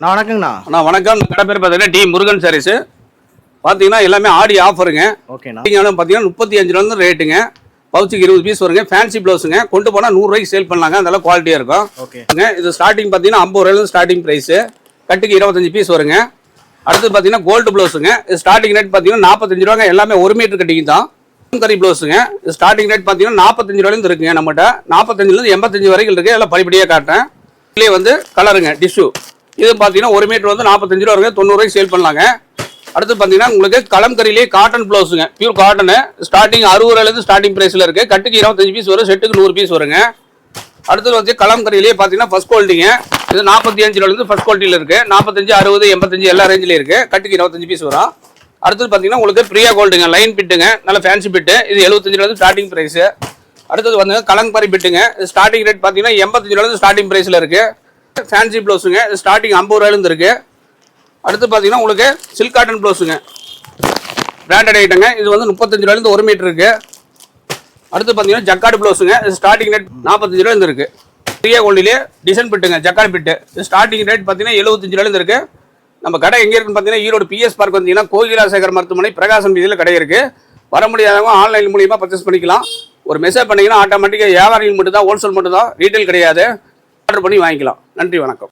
வணக்கங்கண்ணா. வணக்கம். கடை பேர் பார்த்தீங்கன்னா டி முருகன் சாரீஸ். பார்த்தீங்கன்னா எல்லாமே ஆடி ஆஃபருங்க. ஓகேண்ணா. பார்த்தீங்கன்னா 35 ரேட்டுங்க. பவுச்சுக்கு 20 பீஸ் வருங்க. ஃபேன்சி ப்ளவுஸுங்க. கொண்டு போனால் 100 ரூபாய்க்கு சேல் பண்ணலாங்க. அதெல்லாம் குவாலிட்டியாக இருக்கும். ஓகேங்க. இது ஸ்டார்டிங் பார்த்தீங்கன்னா 50 ரூபாயிலிருந்து ஸ்டார்டிங் ப்ரைஸு. கட்டுக்கு 25 பீஸ் வருங்க. அடுத்து பார்த்தீங்கன்னா கோல்டு ப்ளவுஸுங்க. ஸ்டார்டிங் ரேட் பார்த்தீங்கன்னா 45 ரூபாங்க. எல்லாமே 1 மீட்டர் கட்டிங் தான். கறி ப்ளவுஸுங்க. ஸ்டார்டிங் ரேட் பார்த்தீங்கன்னா 45 ரூபாயிலிருந்து இருக்குங்க. நம்மகிட்ட 45லேருந்து 85 வரைக்கும் இருக்குது. எல்லாம் படிப்படியாக காட்டுறேன். இதுலேயே வந்து கலருங்க டிஷ்யூ. இது பார்த்தீங்கன்னா 1 மீட்டர் வந்து 45 ரூபா வருங்க. 90 ரூபாய்க்கு சேல் பண்ணலாங்க. அடுத்து பார்த்தீங்கன்னா உங்களுக்கு கலம்கரியிலே காட்டன் ப்ளவுஸுங்க. Pure cotton. ஸ்டார்டிங் 60 ரூபாயிலேருந்து ஸ்டார்டிங் ப்ரைஸில் இருக்குது. கட்டுக்கு 25 பீஸ் வரும். செட்டுக்கு 100 பீஸ் வருங்க. அடுத்தது வந்து கலம்கரியிலே பார்த்தீங்கன்னா ஃபர்ஸ்ட் குவாலிட்டிங்க. இது 45 ரூபாயிலேருந்து ஃபர்ஸ்ட் குவாலிட்டியில் இருக்குது. 45, 60, 85 எல்லா ரேஞ்சிலையும் இருக்குது. கட்டுக்கு 25 பீஸ் வரும். அடுத்தது பார்த்தீங்கன்னா உங்களுக்கு பிரியா கோல்டுங்க. லைன் பிட்டுங்க. நல்ல ஃபேன்சி பிட்டு. இது 75 ரூபாயிலேருந்து ஸ்டார்டிங் ப்ரைஸு. அடுத்தது வந்து கலம்கரி பிட்டுங்க. ஸ்டார்டிங் ரேட் பார்த்தீங்கன்னா 85 ரூபாயிலேருந்து ஸ்டார்டிங் ப்ரைஸில் இருக்குது. ஃபேன்சி ப்ளவுஸுங்க. ஸ்டார்டிங் 50 ரூபாயிலேருந்து இருக்குது. அடுத்து பார்த்தீங்கன்னா உங்களுக்கு சில்க் காட்டன் ப்ளவுஸுங்க. பிராண்டட் ஐட்டங்க. இது வந்து 35 ரூபாயிலேருந்து 1 மீட்டர் இருக்குது. அடுத்து பார்த்தீங்கன்னா ஜக்கார்டு ப்ளவுஸுங்க. ஸ்டார்டிங் ரேட் 45 ரூபாயிலேருந்து இருக்குது. பிரியா கோல்டிலே டிசைன் பிட்டுங்க. ஜக்கார்டு பிட்டு. ஸ்டார்டிங் ரேட் பார்த்தீங்கன்னா 75 ரூபாயிலேருந்து இருக்குது. நம்ம கடை எங்கே இருக்குன்னு பார்த்தீங்கன்னா ஈரோடு பிஎஸ் பார்க் வந்தீங்கன்னா கோகிலாசேகர் மருத்துவமனை பிரகாசம் வீதியில் கடை இருக்குது. வர முடியாதவங்க ஆன்லைன் மூலியமாக பர்ச்சேஸ் பண்ணிக்கலாம். ஒரு மெசேஜ் பண்ணிங்கன்னா ஆட்டோமேட்டிக்காக வியாபாரிகள் மட்டும் தான், ஹோல்சேல் மட்டும் தான், ரீட்டைல் கிடையாது. ஆர்டர் பண்ணி வாங்கிக்கலாம். நன்றி, வணக்கம்.